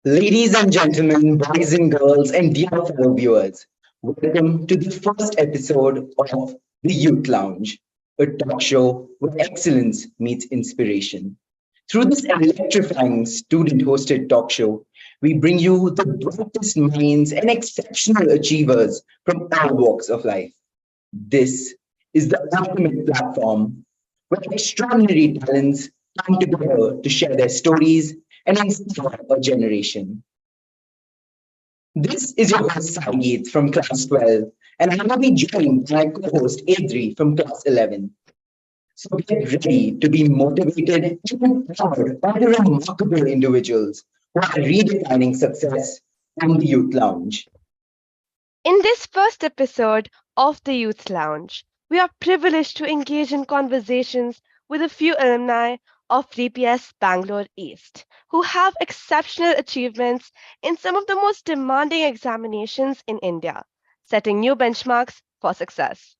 Ladies and gentlemen, boys and girls, and dear fellow viewers, welcome to the first episode of The Youth Lounge, a talk show where excellence meets inspiration. Through this electrifying student hosted talk show, we bring you the brightest minds and exceptional achievers from all walks of life. This is the ultimate platform where extraordinary talents come together to share their stories and inspire a generation. This is your host Saeed from class 12, and I will be joined by my co-host Adri from class 11. So get ready to be motivated and empowered by the remarkable individuals who are redefining success on the Youth Lounge. In this first episode of the Youth Lounge, we are privileged to engage in conversations with a few alumni of DPS Bangalore East who have exceptional achievements in some of the most demanding examinations in India, setting new benchmarks for success.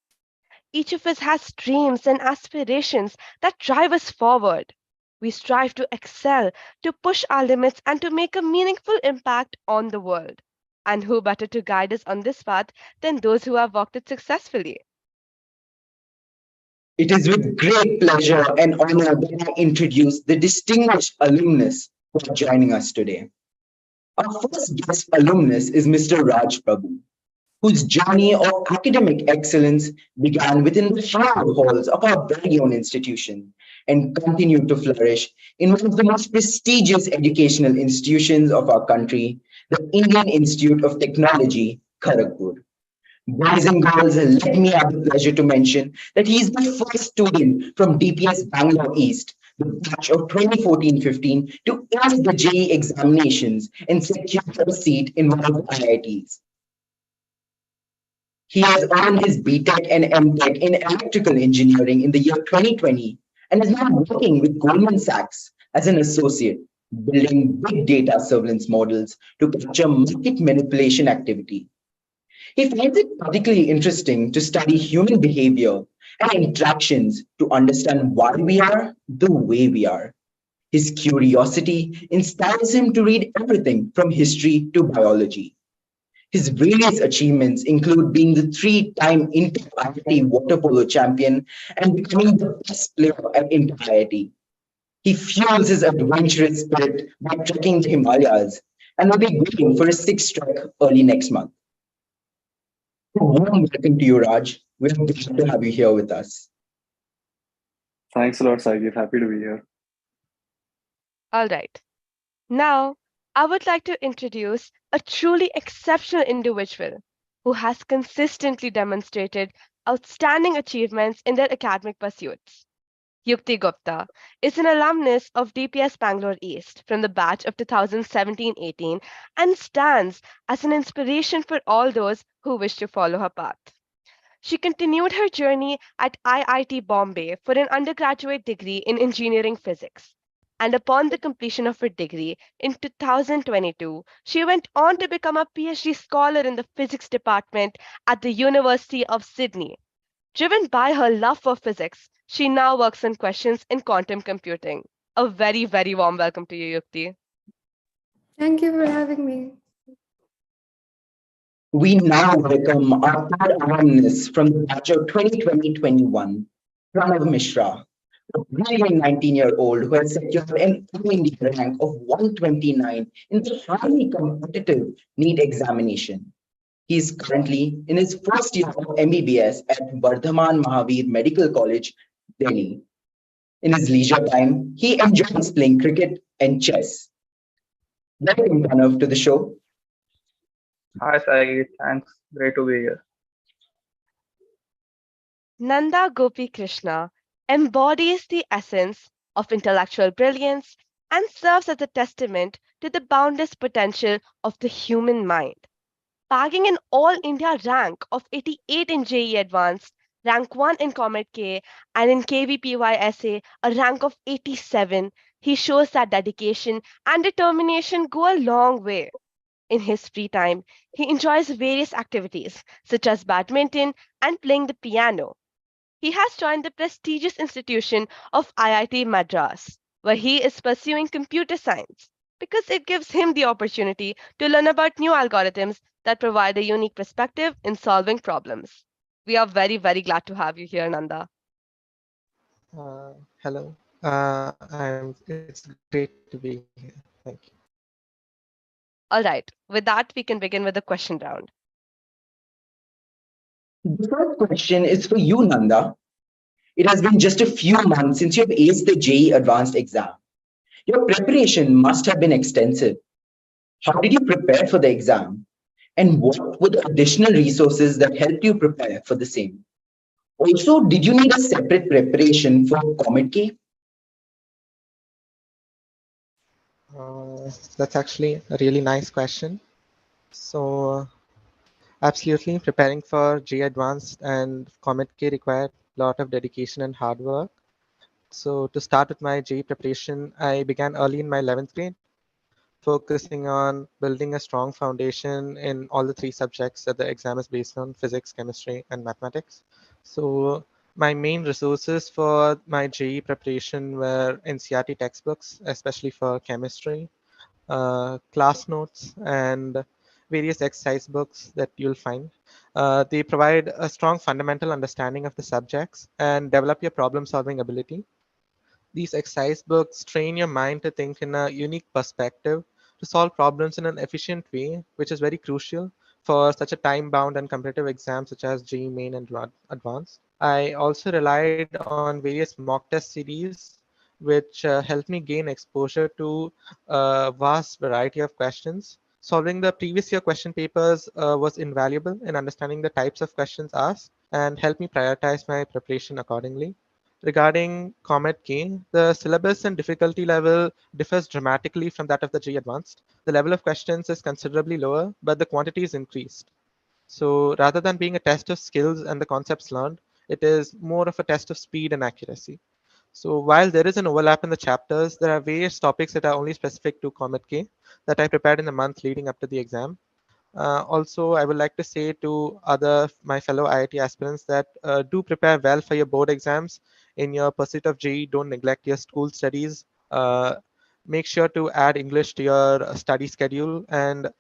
Each of us has dreams and aspirations that drive us forward. We strive to excel, to push our limits, and to make a meaningful impact on the world. And who better to guide us on this path than those who have walked it successfully? It is with great pleasure and honor that I introduce the distinguished alumnus who are joining us today. Our first guest alumnus is Mr. Raj Prabhu, whose journey of academic excellence began within the higher halls of our very own institution and continued to flourish in one of the most prestigious educational institutions of our country, the Indian Institute of Technology, Kharagpur. Boys and girls, let me have the pleasure to mention that he is the first student from DPS Bangalore East, the batch of 2014-15, to ace the JEE examinations and secure a seat in one of the IITs. He has earned his BTech and MTech in electrical engineering in the year 2020 and is now working with Goldman Sachs as an associate, building big data surveillance models to capture market manipulation activity. He finds it particularly interesting to study human behavior and interactions to understand why we are the way we are. His curiosity inspires him to read everything from history to biology. His various achievements include being the three-time inter-IIT water polo champion and becoming the best player at inter-IIT. He fuels his adventurous spirit by trekking the Himalayas and will be going for a sixth trek early next month. A warm welcome to you, Raj. We're glad to have you here with us. Thanks a lot, Saigif. Happy to be here. All right. Now, I would like to introduce a truly exceptional individual who has consistently demonstrated outstanding achievements in their academic pursuits. Yukti Gupta is an alumnus of DPS Bangalore East from the batch of 2017-18 and stands as an inspiration for all those who wish to follow her path. She continued her journey at IIT Bombay for an undergraduate degree in engineering physics. And upon the completion of her degree in 2022, she went on to become a PhD scholar in the physics department at the University of Sydney. Driven by her love for physics, she now works on questions in quantum computing. A very, very warm welcome to you, Yukti. Thank you for having me. We now welcome our third alumnus from the batch of 2020-21, Pranav Mishra, a brilliant 19-year-old who has secured an all-India rank of 129 in the highly competitive NEET examination. He is currently in his first year of MBBS at Vardhaman Mahavir Medical College, Delhi. In his leisure time, he enjoys playing cricket and chess. Welcome, Pranav, to the show. Hi, Sai. Thanks. Great to be here. Nanda Gopi Krishna embodies the essence of intellectual brilliance and serves as a testament to the boundless potential of the human mind. Bagging an All India rank of 88 in JEE Advanced, rank 1 in Comet K, and in KVPY a rank of 87, he shows that dedication and determination go a long way. In his free time, he enjoys various activities such as badminton and playing the piano. He has joined the prestigious institution of IIT Madras, where he is pursuing computer science. because it gives him the opportunity to learn about new algorithms that provide a unique perspective in solving problems. We are very, very glad to have you here, Nanda. Hello. It's great to be here. Thank you. All right, with that, we can begin with the question round. The first question is for you, Nanda. It has been just a few months since you have aced the JEE Advanced exam. Your preparation must have been extensive. How did you prepare for the exam? And what were the additional resources that helped you prepare for the same? Also, did you need a separate preparation for Comet K? That's actually a really nice question. So, absolutely, preparing for J Advanced and Comet K required a lot of dedication and hard work. So, to start with my JEE preparation, I began early in my 11th grade, focusing on building a strong foundation in all the three subjects that the exam is based on: physics, chemistry, and mathematics. So my main resources for my JEE preparation were NCERT textbooks, especially for chemistry, class notes, and various exercise books that you'll find. They provide a strong fundamental understanding of the subjects and develop your problem solving ability. These exercise books train your mind to think in a unique perspective, to solve problems in an efficient way, which is very crucial for such a time-bound and competitive exam such as JEE Main and Advanced. I also relied on various mock test series, which helped me gain exposure to a vast variety of questions. Solving the previous year question papers was invaluable in understanding the types of questions asked and helped me prioritize my preparation accordingly. Regarding Comet K, the syllabus and difficulty level differs dramatically from that of the JEE Advanced. The level of questions is considerably lower, but the quantity is increased. So rather than being a test of skills and the concepts learned, it is more of a test of speed and accuracy. So while there is an overlap in the chapters, there are various topics that are only specific to Comet K that I prepared in the month leading up to the exam. Also, I would like to say to my fellow IIT aspirants that do prepare well for your board exams. In your pursuit of JEE, don't neglect your school studies. Make sure to add English to your study schedule and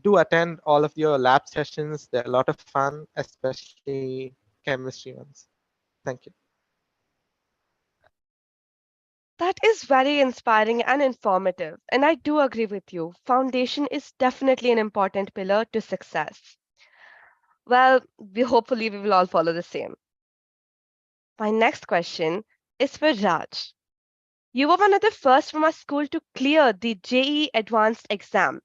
do attend all of your lab sessions. They're a lot of fun, especially chemistry ones. Thank you. That is very inspiring and informative, and I do agree with you. Foundation is definitely an important pillar to success. Well, hopefully we will all follow the same. My next question is for Raj. You were one of the first from our school to clear the JEE Advanced exam.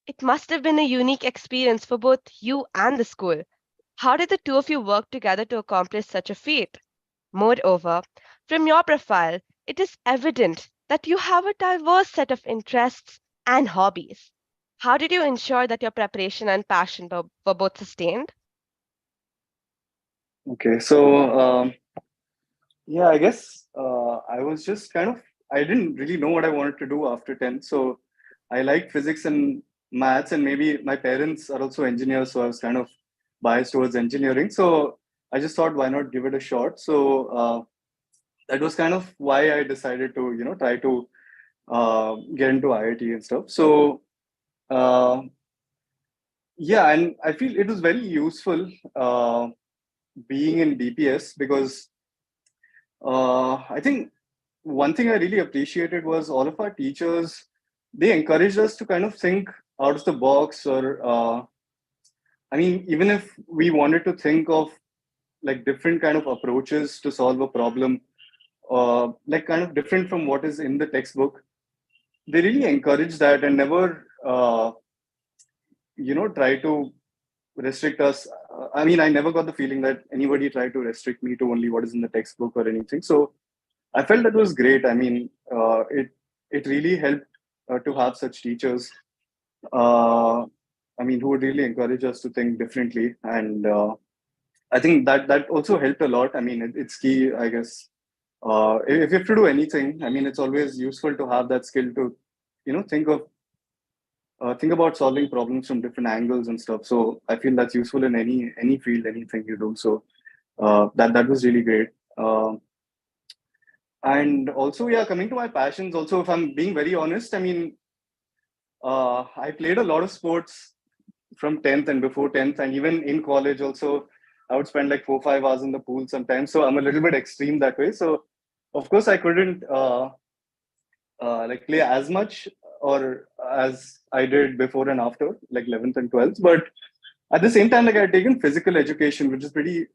It must have been a unique experience for both you and the school. How did the two of you work together to accomplish such a feat? Moreover, from your profile, it is evident that you have a diverse set of interests and hobbies. How did you ensure that your preparation and passion were both sustained? Okay, so yeah, I guess I was just I didn't really know what I wanted to do after 10th. So I liked physics and maths, and maybe my parents are also engineers, so I was kind of biased towards engineering. So I just thought, why not give it a shot? So that was kind of why I decided to, try to get into IIT and stuff. So uh, yeah, and I feel it was very useful being in BPS because I think one thing I really appreciated was all of our teachers, they encouraged us to kind of think out of the box, or I mean, even if we wanted to think of like different kind of approaches to solve a problem, like kind of different from what is in the textbook, they really encourage that and never try to restrict us. I mean, I never got the feeling that anybody tried to restrict me to only what is in the textbook or anything. So I felt that was great. I mean, it really helped to have such teachers. uh, I mean, who would really encourage us to think differently. And I think that also helped a lot. I mean, it's key, I guess. If you have to do anything, I mean, it's always useful to have that skill to, think about solving problems from different angles and stuff. So I feel that's useful in any field, anything you do. So that was really great. And also, yeah, coming to my passions. Also, if I'm being very honest, I mean, I played a lot of sports from 10th and before 10th, and even in college also, I would spend like 4 or 5 hours in the pool sometimes. So I'm a little bit extreme that way. So of course I couldn't like play as much or as I did before and after, like 11th and 12th. But at the same time, like I had taken physical education, which is pretty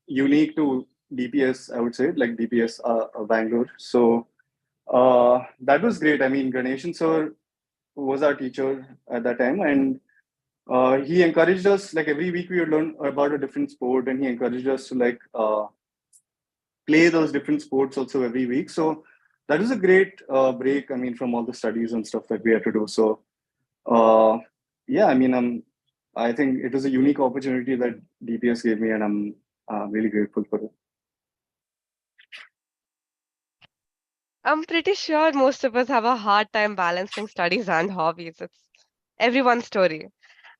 unique to DPS, I would say, like DPS Bangalore. So that was great. I mean, Ganeshan sir was our teacher at that time, and he encouraged us, like every week we would learn about a different sport, and he encouraged us to like play those different sports also every week. So that was a great break. I mean, from all the studies and stuff that we had to do. So uh, yeah, I mean, I think it was a unique opportunity that DPS gave me, and I'm really grateful for it. I'm pretty sure most of us have a hard time balancing studies and hobbies. It's everyone's story.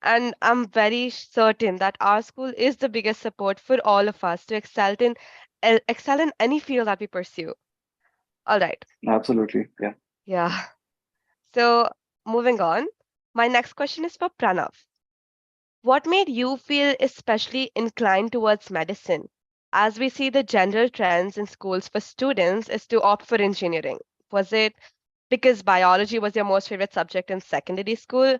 And I'm very certain that our school is the biggest support for all of us to excel in any field that we pursue. All right. Absolutely, yeah. Yeah. So moving on, my next question is for Pranav. What made you feel especially inclined towards medicine? As we see the general trends in schools for students is to opt for engineering. Was it because biology was your most favorite subject in secondary school?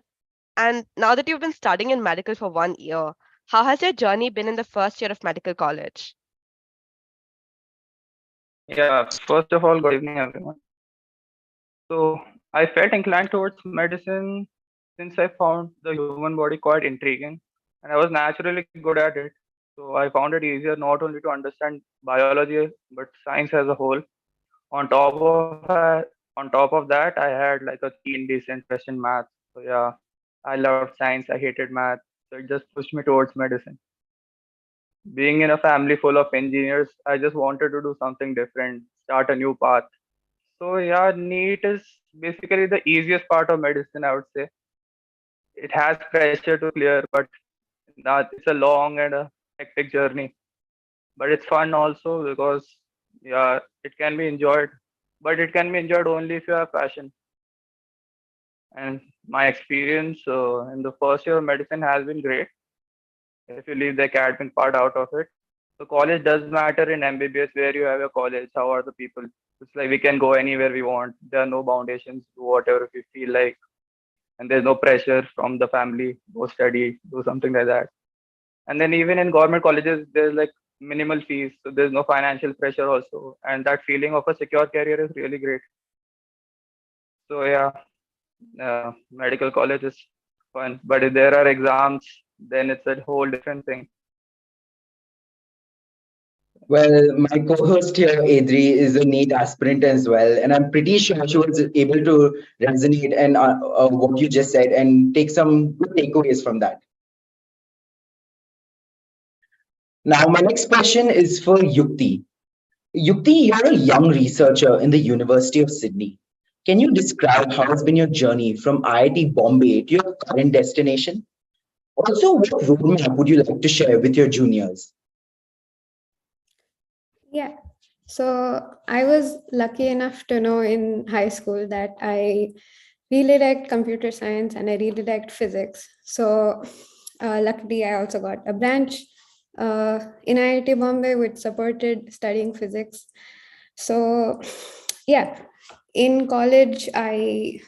And now that you've been studying in medical for 1 year, how has your journey been in the first year of medical college? Yeah, first of all, good evening, everyone. So, I felt inclined towards medicine since I found the human body quite intriguing and I was naturally good at it. So, I found it easier not only to understand biology but science as a whole. On top of that, I had like a keen disinterest in math. So, yeah, I loved science, I hated math. So, it just pushed me towards medicine. Being in a family full of engineers, I just wanted to do something different, start a new path. So yeah, NEET is basically the easiest part of medicine, I would say. It has pressure to clear, but it's a long and a hectic journey. But it's fun also because yeah, it can be enjoyed. But it can be enjoyed only if you have passion. And my experience in the first year of medicine has been great. If you leave the academic part out of it, so college does matter in MBBS where you have your college. How are the people? It's like we can go anywhere we want. There are no foundations. Do whatever we feel like and there's no pressure from the family, go study, do something like that. And then even in government colleges, there's like minimal fees, so there's no financial pressure also, and that feeling of a secure career is really great. So yeah, medical college is fun, but if there are exams, then it's a whole different thing. Well, my co-host here, Adri, is a NEET aspirant as well, and I'm pretty sure she was able to resonate and what you just said and take some good takeaways from that. Now, my next question is for Yukti. Yukti, you're a young researcher in the University of Sydney. Can you describe how has been your journey from IIT Bombay to your current destination? Also, what roadmap would you like to share with your juniors? Yeah. So I was lucky enough to know in high school that I really liked computer science and I really liked physics. So luckily, I also got a branch in IIT Bombay which supported studying physics. So yeah, in college, I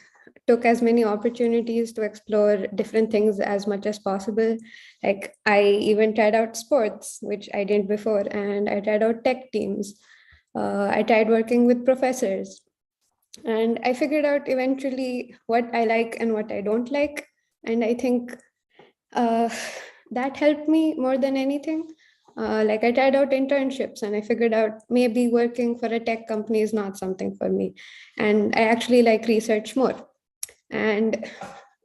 took as many opportunities to explore different things as much as possible. Like I even tried out sports, which I didn't before, and I tried out tech teams. I tried working with professors, and I figured out eventually what I like and what I don't like. And I think uh, that helped me more than anything. Like I tried out internships and I figured out maybe working for a tech company is not something for me. And I actually like research more. And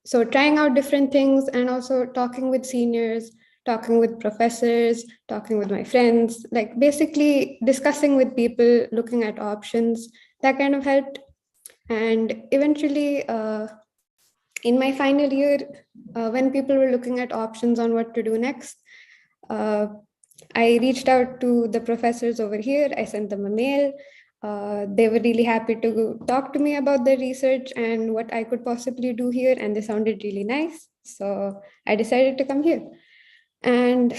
so trying out different things and also talking with seniors, talking with professors, talking with my friends, like basically discussing with people, looking at options, that kind of helped. And eventually, in my final year, when people were looking at options on what to do next, uh, I reached out to the professors over here. I sent them a mail. They were really happy to talk to me about their research and what I could possibly do here, and they sounded really nice. So I decided to come here. And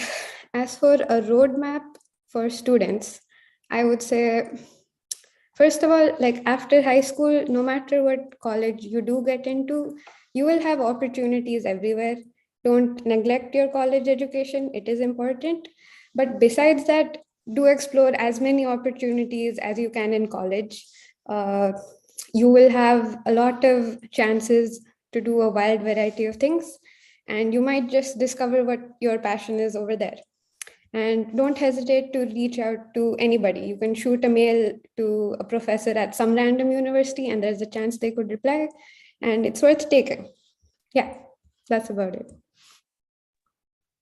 as for a roadmap for students, I would say, first of all, like after high school, no matter what college you do get into, you will have opportunities everywhere. Don't neglect your college education, it is important. But besides that, do explore as many opportunities as you can in college. Uh, you will have a lot of chances to do a wide variety of things, and you might just discover what your passion is over there. And don't hesitate to reach out to anybody. You can shoot a mail to a professor at some random university, and there's a chance they could reply, and it's worth taking. Yeah, that's about it.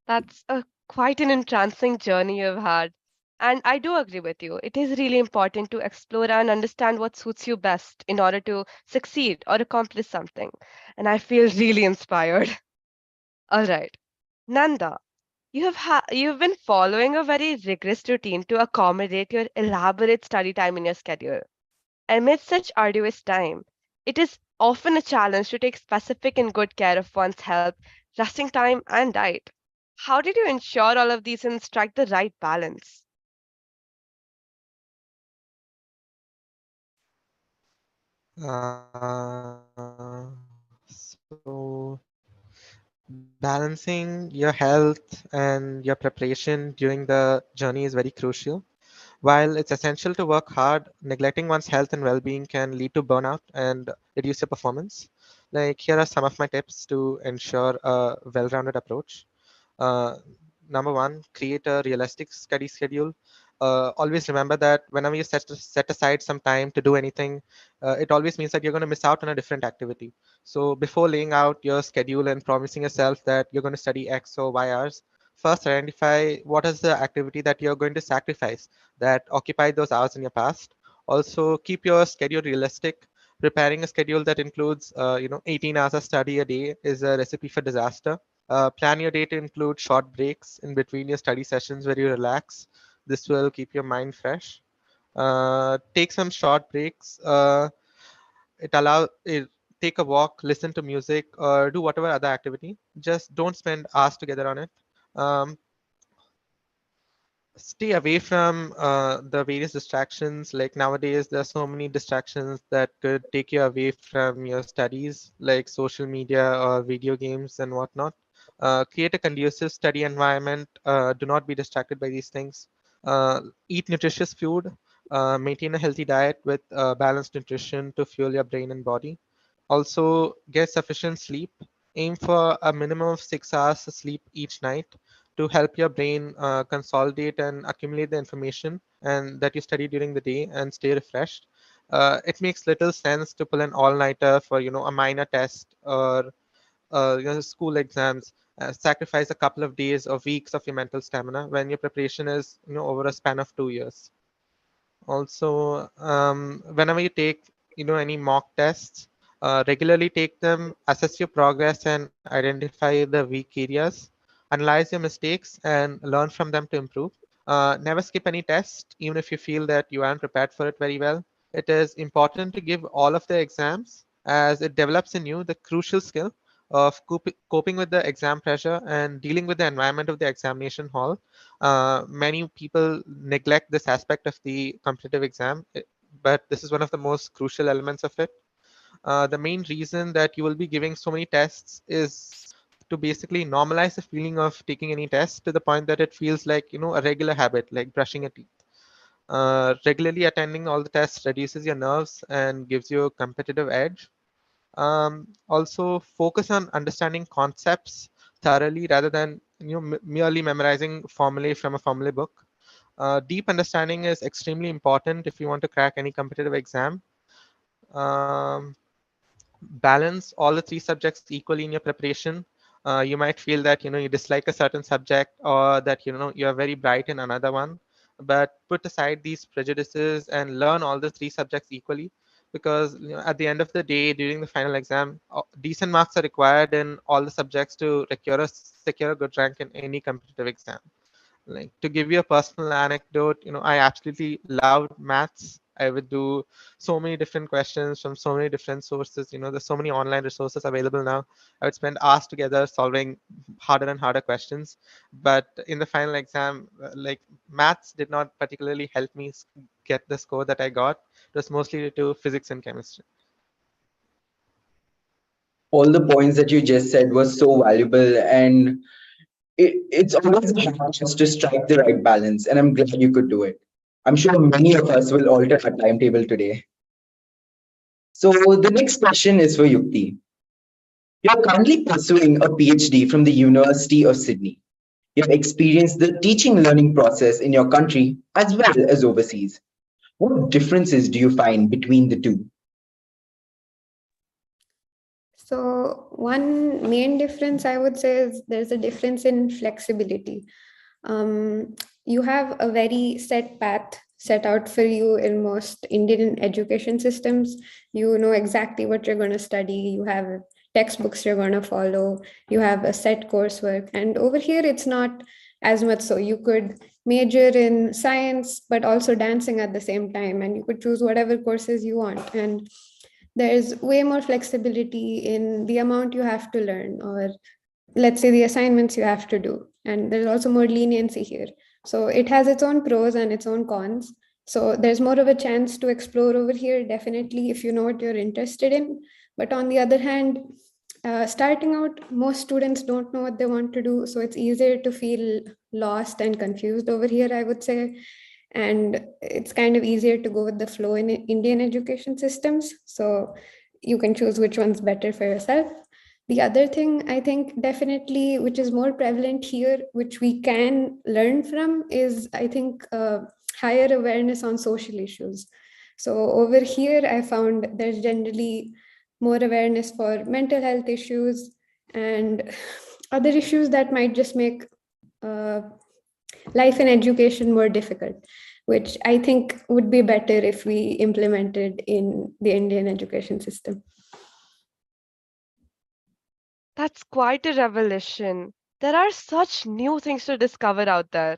That's a quite an entrancing journey you've had. And I do agree with you. It is really important to explore and understand what suits you best in order to succeed or accomplish something. And I feel really inspired. All right. Nanda, you've been following a very rigorous routine to accommodate your elaborate study time in your schedule. Amidst such arduous time, it is often a challenge to take specific and good care of one's health, resting time, and diet. How did you ensure all of these and strike the right balance? So balancing your health and your preparation during the journey is very crucial. While it's essential to work hard, neglecting one's health and well-being can lead to burnout and reduce your performance. Like, here are some of my tips to ensure a well-rounded approach. Uh, Number one, create a realistic study schedule. Always remember that whenever you set aside some time to do anything, it always means that you're going to miss out on a different activity. So before laying out your schedule and promising yourself that you're going to study X or Y hours, first identify what is the activity that you're going to sacrifice that occupied those hours in your past. Also, keep your schedule realistic. Preparing a schedule that includes, 18 hours of study a day is a recipe for disaster. Plan your day to include short breaks in between your study sessions where you relax. This will keep your mind fresh. Take some short breaks. It allow it, Take a walk, listen to music, or do whatever other activity. Just don't spend hours together on it. Um, Stay away from the various distractions. Like nowadays, there are so many distractions that could take you away from your studies, like social media or video games and whatnot. Create a conducive study environment. Do not be distracted by these things. Eat nutritious food. Maintain a healthy diet with balanced nutrition to fuel your brain and body. Also, get sufficient sleep. Aim for a minimum of 6 hours of sleep each night to help your brain consolidate and accumulate the information and that you study during the day and stay refreshed. It makes little sense to pull an all-nighter for a minor test or school exams. Sacrifice a couple of days or weeks of your mental stamina when your preparation is over a span of 2 years. Also, whenever you take any mock tests, regularly take them, assess your progress, and identify the weak areas. Analyze your mistakes and learn from them to improve. Never skip any test, even if you feel that you aren't prepared for it very well. It is important to give all of the exams as it develops in you the crucial skill of coping with the exam pressure and dealing with the environment of the examination hall. Many people neglect this aspect of the competitive exam, but this is one of the most crucial elements of it. The main reason that you will be giving so many tests is to basically normalize the feeling of taking any test to the point that it feels like a regular habit, like brushing your teeth. Regularly attending all the tests reduces your nerves and gives you a competitive edge. Also, focus on understanding concepts thoroughly rather than merely memorizing formulae from a formulae book. Deep understanding is extremely important if you want to crack any competitive exam. Um, Balance all the three subjects equally in your preparation. You might feel that you dislike a certain subject or that you're very bright in another one, but put aside these prejudices and learn all the three subjects equally, because at the end of the day during the final exam, decent marks are required in all the subjects to secure a good rank in any competitive exam. Like, to give you a personal anecdote, I absolutely loved maths. I would do so many different questions from so many different sources. There's so many online resources available now. I would spend hours together solving harder and harder questions. But in the final exam, like, maths did not particularly help me get the score that I got. It was mostly due to physics and chemistry. All the points that you just said were so valuable, and it's always hard just to strike the right balance. And I'm glad you could do it. I'm sure many of us will alter our timetable today. So the next question is for Yukti. You're currently pursuing a PhD from the University of Sydney. You have experienced the teaching learning process in your country as well as overseas. What differences do you find between the two? So, one main difference I would say is there's a difference in flexibility. You have a very set path set out for you in most Indian education systems. You know exactly what you're going to study, you have textbooks you're going to follow, you have a set coursework. And over here, it's not as much so. You could major in science, but also dancing at the same time, and you could choose whatever courses you want. And there's way more flexibility in the amount you have to learn, or let's say the assignments you have to do. And there's also more leniency here. So it has its own pros and its own cons. So there's more of a chance to explore over here, definitely, if you know what you're interested in. But on the other hand, starting out, most students don't know what they want to do. So it's easier to feel lost and confused over here, I would say. And it's kind of easier to go with the flow in Indian education systems. So you can choose which one's better for yourself. The other thing I think definitely, which is more prevalent here, which we can learn from, is I think higher awareness on social issues. So over here, I found there's generally more awareness for mental health issues and other issues that might just make uh, life and education more difficult, which I think would be better if we implemented in the Indian education system. That's quite a revelation. There are such new things to discover out there.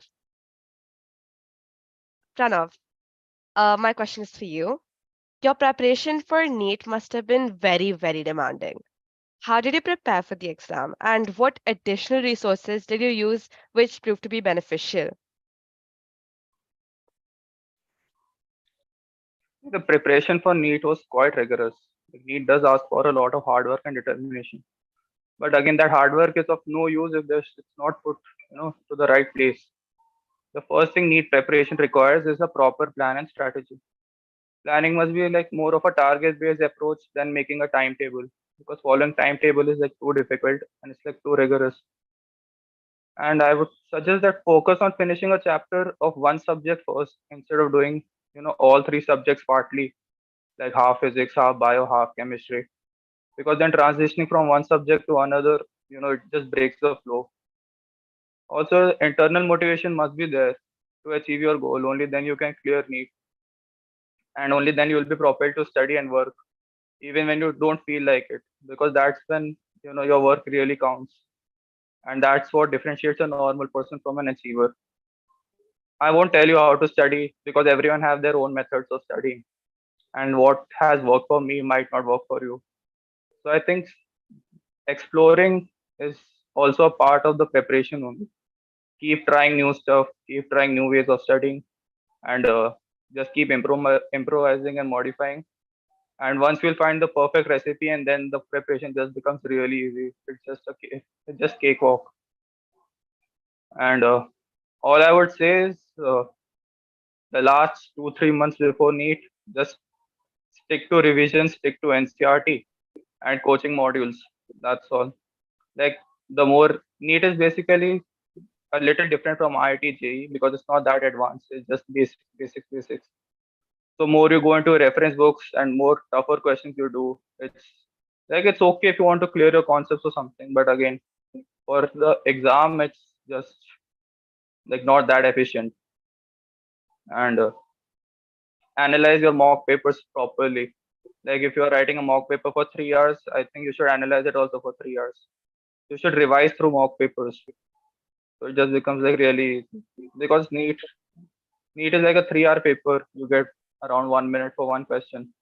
Pranav, my question is for you. Your preparation for NEET must have been very, very demanding. How did you prepare for the exam, and what additional resources did you use which proved to be beneficial? The preparation for NEET was quite rigorous. NEET does ask for a lot of hard work and determination. But again, that hard work is of no use if it's not put, to the right place. The first thing NEET preparation requires is a proper plan and strategy. Planning must be like more of a target-based approach than making a timetable, because following timetable is like too difficult and it's like too rigorous. And I would suggest that focus on finishing a chapter of one subject first instead of doing, all three subjects partly, like half physics, half bio, half chemistry. Because then transitioning from one subject to another, it just breaks the flow. Also, internal motivation must be there to achieve your goal. Only then you can clear NEET, and only then you will be propelled to study and work, even when you don't feel like it, because that's when your work really counts, and that's what differentiates a normal person from an achiever. I won't tell you how to study because everyone have their own methods of studying, and what has worked for me might not work for you. So I think exploring is also a part of the preparation only. Keep trying new stuff, keep trying new ways of studying, and just keep improvising and modifying. And once you'll find the perfect recipe, and then the preparation just becomes really easy. It's just cakewalk. And all I would say is the last 2 3 months before NEET, just stick to revision, stick to NCRT and coaching modules. That's all. Like, the more NEET is basically a little different from IIT JEE because it's not that advanced. It's just basics. So more you go into reference books and more tougher questions you do. It's okay if you want to clear your concepts or something, but again, for the exam, it's just like not that efficient. And analyze your mock papers properly. Like, if you are writing a mock paper for 3 hours, I think you should analyze it also for 3 hours. You should revise through mock papers. So it just becomes like really easy. Because NEET is like a 3 hour paper. You get around 1 minute for one question.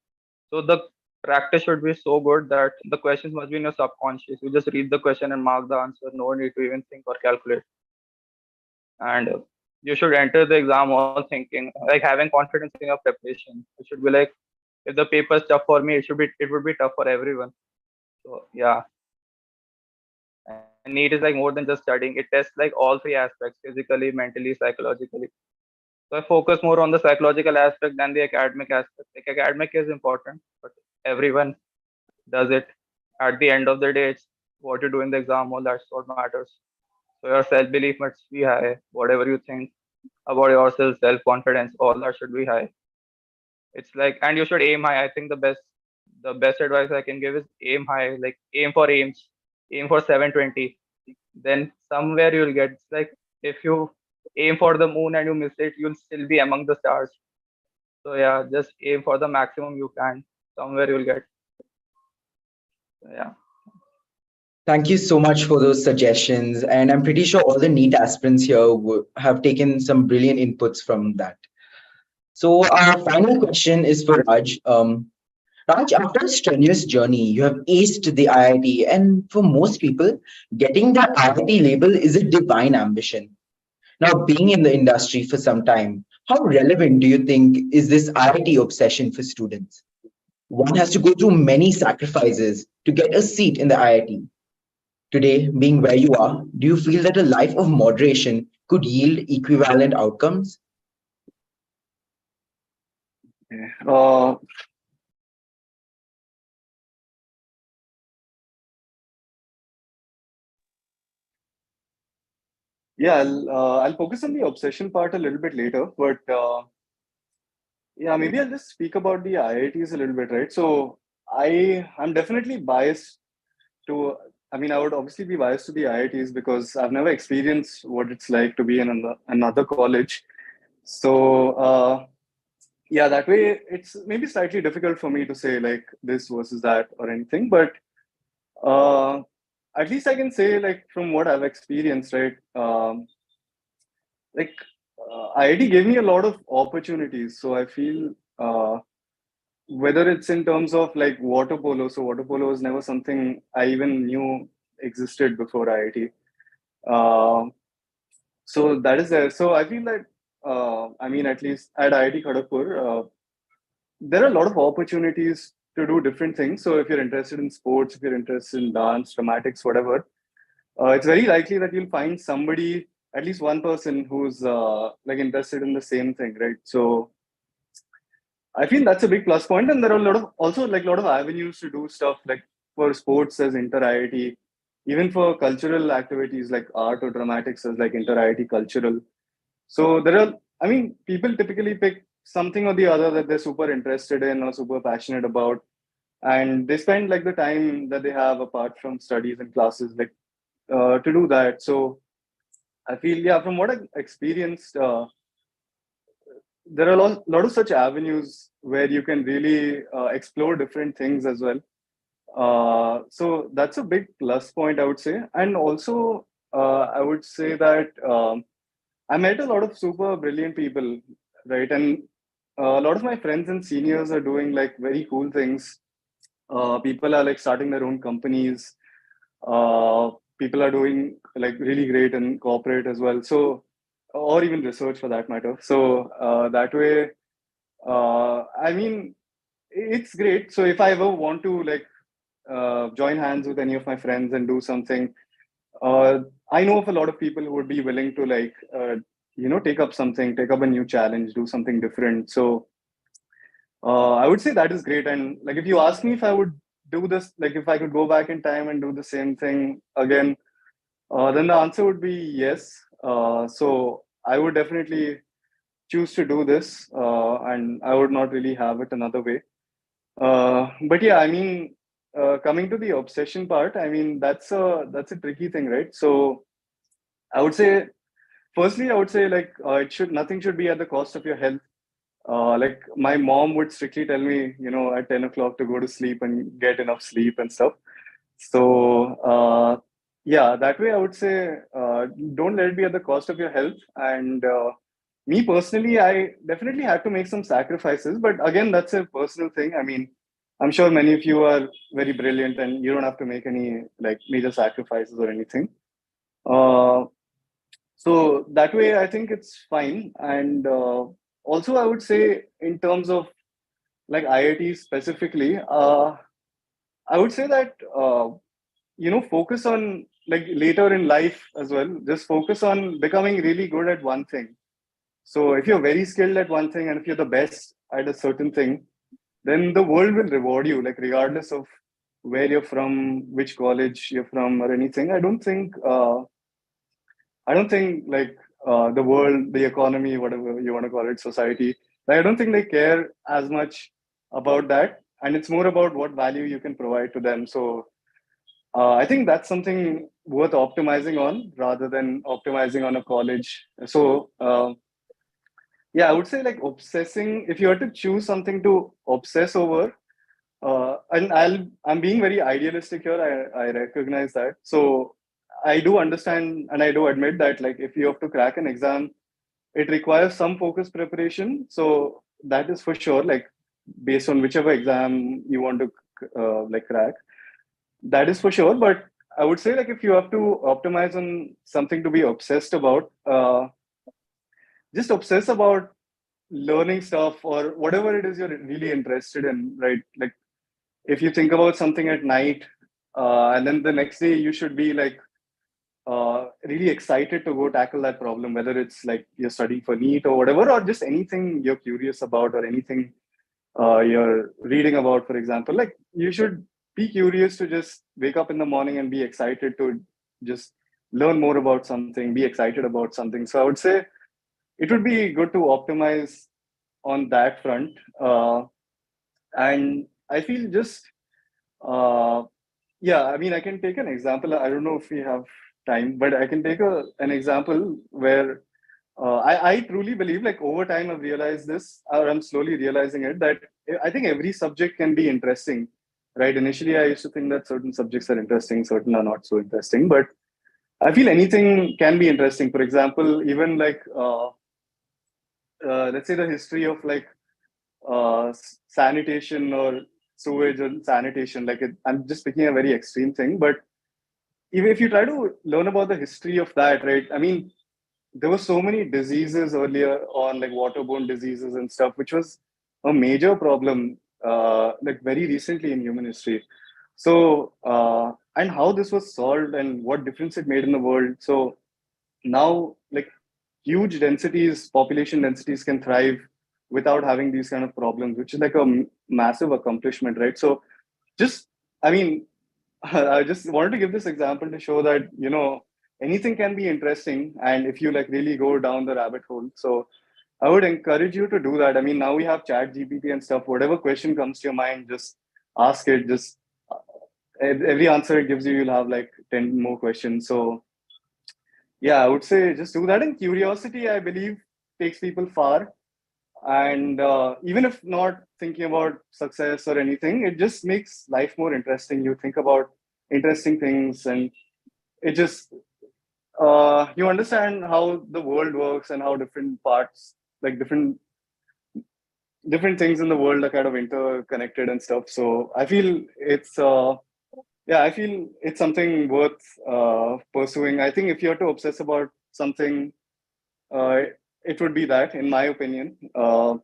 So the practice should be so good that the questions must be in your subconscious. You just read the question and mark the answer. No need to even think or calculate. And you should enter the exam all thinking, like having confidence in your preparation. It should be like, if the paper is tough for me, it would be tough for everyone. So yeah, and NEET is like more than just studying. It tests like all three aspects: physically, mentally, psychologically. So I focus more on the psychological aspect than the academic aspect. Like academic is important, but everyone does it. At the end of the day, it's what you do in the exam, all that's what matters. So your self-belief must be high. Whatever you think about yourself, self-confidence, all that should be high. It's like, and you should aim high. I think the best advice I can give is aim high. Like aim for 720. Then somewhere you'll get. It's like if you aim for the moon and you miss it, you'll still be among the stars. So yeah, just aim for the maximum you can. Somewhere you'll get. Yeah. Thank you so much for those suggestions. And I'm pretty sure all the NEET aspirants here have taken some brilliant inputs from that. So our final question is for Raj. Raj, after a strenuous journey, you have aced the IIT, and for most people, getting the IIT label is a divine ambition. Now, being in the industry for some time, how relevant do you think is this IIT obsession for students? One has to go through many sacrifices to get a seat in the IIT. Today, being where you are, do you feel that a life of moderation could yield equivalent outcomes? Uh, yeah, I'll focus on the obsession part a little bit later, but yeah, maybe I'll just speak about the IITs a little bit, right? So I'm definitely biased to. I mean, I would obviously be biased to the IITs because I've never experienced what it's like to be in another college. So yeah, that way it's maybe slightly difficult for me to say like this versus that or anything, but uh, at least I can say like from what I've experienced, right? Like IIT gave me a lot of opportunities, so I feel whether it's in terms of like water polo. So water polo was never something I even knew existed before IIT. Uh, so that is there. So I feel that I mean at least at IIT Kharagpur, there are a lot of opportunities to do different things. So if you're interested in sports, if you're interested in dance, dramatics, whatever, it's very likely that you'll find somebody, at least one person who's like interested in the same thing, right? So I feel that's a big plus point, and there are a lot of also like a lot of avenues to do stuff like for sports as inter IIT, even for cultural activities like art or dramatics as like inter IIT cultural. So there are, I mean, people typically pick something or the other that they're super interested in or super passionate about, and they spend like the time that they have apart from studies and classes like to do that. So I feel yeah, from what I've experienced. There are lot of such avenues where you can really explore different things as well. So that's a big plus point, I would say. And also, I would say that I met a lot of super brilliant people, right? And a lot of my friends and seniors are doing like very cool things. People are like starting their own companies. Uh, People are doing like really great in corporate as well. So, or even research for that matter. So that way, I mean, it's great. So if I ever want to like join hands with any of my friends and do something, uh, I know of a lot of people who would be willing to like, take up something, take up a new challenge, do something different. So I would say that is great. And like, if you ask me if I would do this, like if I could go back in time and do the same thing again, then the answer would be yes. So I would definitely choose to do this, and I would not really have it another way. But yeah, I mean, coming to the obsession part, I mean that's a tricky thing, right? So I would say, firstly, I would say like it should nothing should be at the cost of your health. Like my mom would strictly tell me, at 10 o'clock to go to sleep and get enough sleep and stuff. So yeah, that way I would say don't let it be at the cost of your health. And me personally, I definitely had to make some sacrifices, but again, that's a personal thing. I mean, I'm sure many of you are very brilliant and you don't have to make any like major sacrifices or anything. Uh, so that way, I think it's fine. And also, I would say in terms of like IIT specifically, I would say that focus on like later in life as well. Just focus on becoming really good at one thing. So if you're very skilled at one thing and if you're the best at a certain thing, then the world will reward you, like regardless of where you're from, which college you're from, or anything. I don't think like the world, the economy, whatever you want to call it, society. Like, I don't think they care as much about that, and it's more about what value you can provide to them. So I think that's something worth optimizing on rather than optimizing on a college. So yeah, I would say like obsessing. If you were to choose something to obsess over, and I'm being very idealistic here. I recognize that. So I do understand and I do admit that like if you have to crack an exam, it requires some focused preparation. So that is for sure. Like based on whichever exam you want to like crack, that is for sure. But I would say like if you have to optimize on something to be obsessed about, just obsess about learning stuff or whatever it is you're really interested in, right? Like if you think about something at night and then the next day you should be like really excited to go tackle that problem, whether it's like you're studying for NEET or whatever, or just anything you're curious about or anything you're reading about, for example. Like you should be curious to just wake up in the morning and be excited to just learn more about something, be excited about something. So I would say it would be good to optimize on that front. And I feel just uh, yeah, I mean, I can take an example. I don't know if we have time, but I can take an example where I truly believe, like over time, I've realized this, or I'm slowly realizing it, that I think every subject can be interesting, right? Initially, I used to think that certain subjects are interesting, certain are not so interesting, but I feel anything can be interesting. For example, even like let's say the history of like sanitation or sewage or sanitation. Like I'm just picking a very extreme thing, but even if you try to learn about the history of that, right? I mean, there were so many diseases earlier on, like waterborne diseases and stuff, which was a major problem, like very recently in human history. So, and how this was solved and what difference it made in the world. So now, like huge densities, population densities can thrive without having these kind of problems, which is like a massive accomplishment, right? So just, I mean, I just wanted to give this example to show that, anything can be interesting. And if you like really go down the rabbit hole. So I would encourage you to do that. I mean, now we have chat GPT and stuff, whatever question comes to your mind, just ask it. Just every answer it gives you, you'll have like 10 more questions. So yeah, I would say just do that. And curiosity, I believe, takes people far. And even if not thinking about success or anything, it just makes life more interesting. You think about interesting things, and it just you understand how the world works and how different parts, like different things in the world, are kind of interconnected and stuff. So I feel it's yeah, I feel it's something worth pursuing. I think if you have to obsess about something, uh, it would be that, in my opinion. So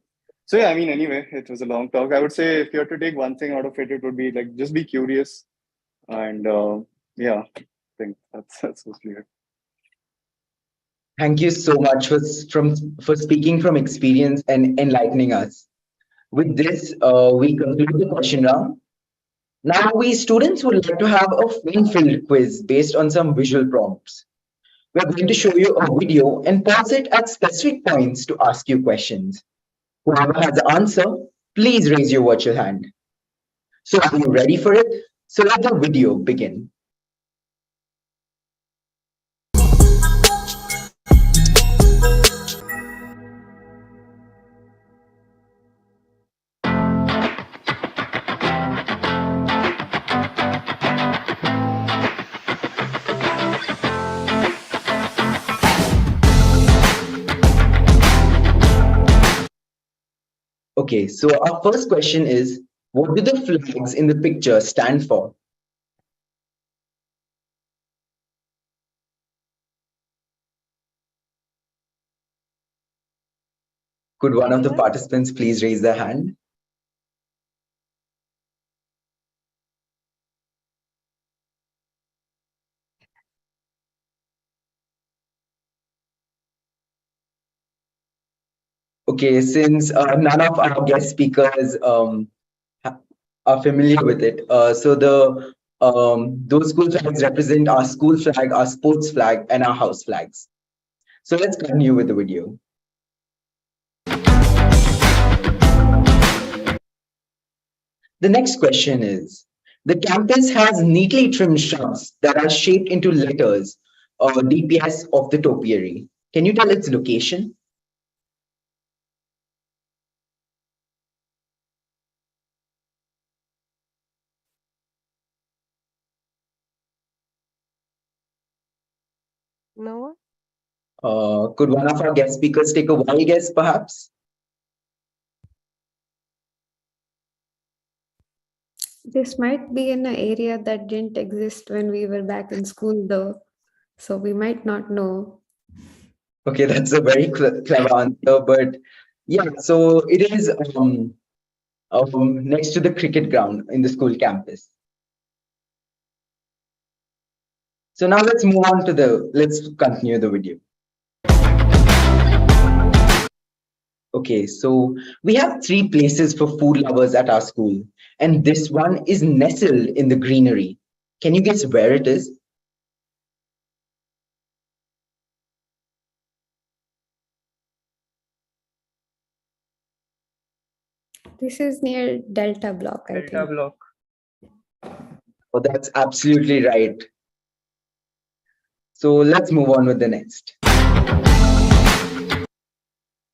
yeah, I mean, anyway, it was a long talk. I would say if you had to take one thing out of it, it would be like just be curious, and yeah, I think that's mostly it. Thank you so much for speaking from experience and enlightening us. With this, we conclude the question round. Now, we students would like to have a fun-filled quiz based on some visual prompts. We're going to show you a video and pause it at specific points to ask you questions. Whoever has the answer, please raise your virtual hand. So, are you ready for it? So, let the video begin. Okay, so our first question is, what do the flags in the picture stand for? Could one of the Anyone? participants please raise their hand? Okay, since none of our guest speakers are familiar with it, so the those school flags represent our school flag, our sports flag, and our house flags. So let's continue with the video. The next question is, the campus has neatly trimmed shrubs that are shaped into letters or DPS of the topiary. Can you tell its location? No one? Could one of our guest speakers take a wild guess, perhaps? This might be in an area that didn't exist when we were back in school, though. So we might not know. Okay, that's a very clever answer, but yeah, so it is next to the cricket ground in the school campus. So now let's continue the video. Okay, so we have three places for food lovers at our school, and this one is nestled in the greenery. Can you guess where it is? This is near Delta Block, I Delta think. block. Oh, that's absolutely right. So let's move on with the next.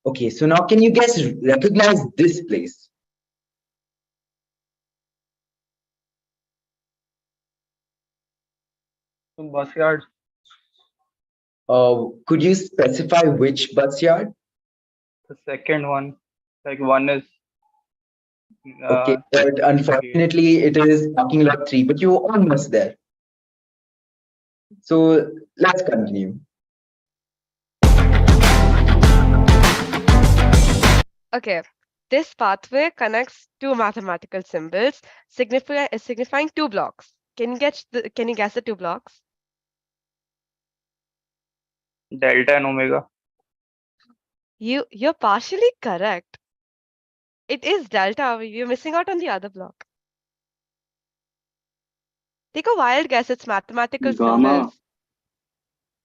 Okay, so now can you guys recognize this place? So bus yard. Could you specify which bus yard? The second one. Like one is Okay, like but gate. unfortunately it is parking lot 3, but you're almost there. So let's continue. Okay. This pathway connects two mathematical symbols signifying two blocks. Can you guess the two blocks? Delta and omega. You're partially correct. It is delta. You're missing out on the other block. Take a wild guess. It's mathematical Gamma. symbols.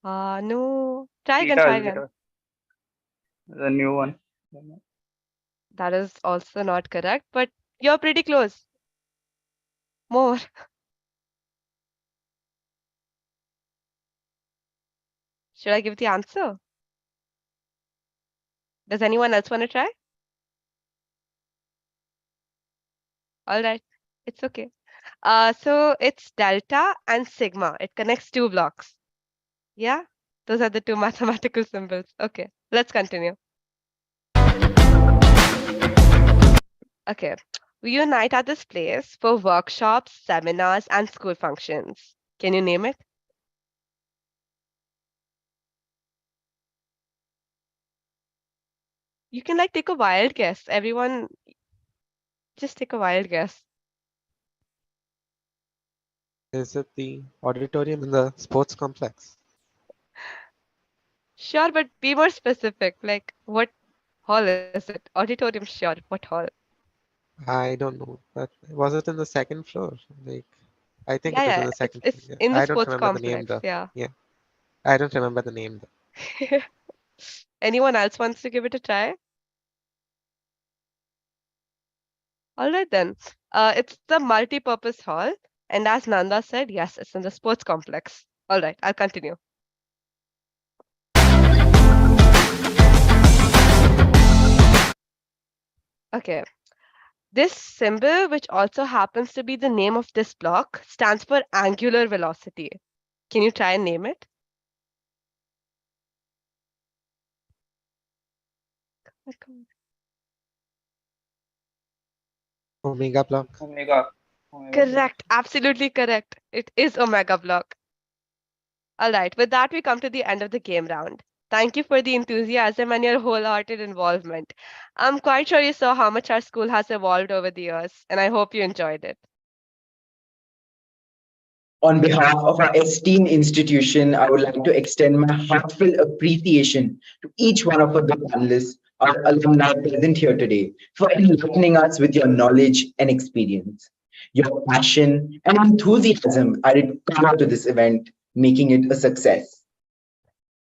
No. Try again, Zeta, try again. zeta. The new one. That is also not correct, but you're pretty close. More. Should I give the answer? Does anyone else want to try? All right. It's okay. So it's delta and sigma. It connects two blocks. Yeah, those are the two mathematical symbols. Okay, let's continue. Okay, we unite at this place for workshops, seminars, and school functions. Can you name it? You can like take a wild guess. Everyone, just take a wild guess. Is it the auditorium in the sports complex? Sure, but be more specific. Like, what hall is it? Auditorium, sure. What hall? I don't know, but was it in the second floor? Like, I think Yeah, it is in yeah. the It's second floor. it's Yeah. in the I don't sports remember the name complex. though. Yeah. Yeah, I don't remember the name though. Anyone else wants to give it a try? All right then. It's the multi-purpose hall, and as Nanda said, yes, it's in the sports complex. All right, I'll continue. Okay. This symbol, which also happens to be the name of this block, stands for angular velocity. Can you try and name it? Omega block. Omega block. Correct. Absolutely correct. It is Omega block. All right. With that, we come to the end of the game round. Thank you for the enthusiasm and your wholehearted involvement. I'm quite sure you saw how much our school has evolved over the years, and I hope you enjoyed it. On behalf of our esteemed institution, I would like to extend my heartfelt appreciation to each one of the panelists, our alumni present here today, for enlightening us with your knowledge and experience. Your passion and enthusiasm added color to this event, making it a success.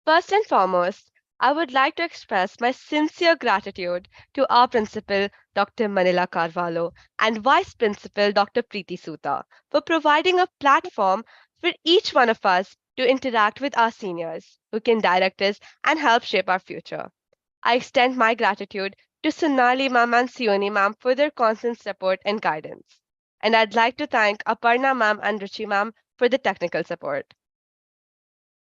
First and foremost, I would like to express my sincere gratitude to our principal, Dr. Manila Carvalho, and Vice Principal, Dr. Preeti Suta, for providing a platform for each one of us to interact with our seniors who can direct us and help shape our future. I extend my gratitude to Sonali ma'am and Sioni ma'am for their constant support and guidance. And I'd like to thank Aparna ma'am and Ruchi ma'am for the technical support.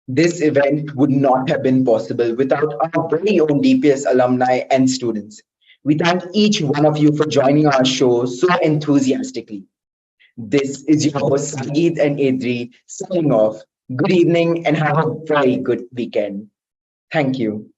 This event would not have been possible without our very own DPS alumni and students. We thank each one of you for joining our show so enthusiastically. This is your host Sajid and Adri signing off. Good evening and have a very good weekend. Thank you.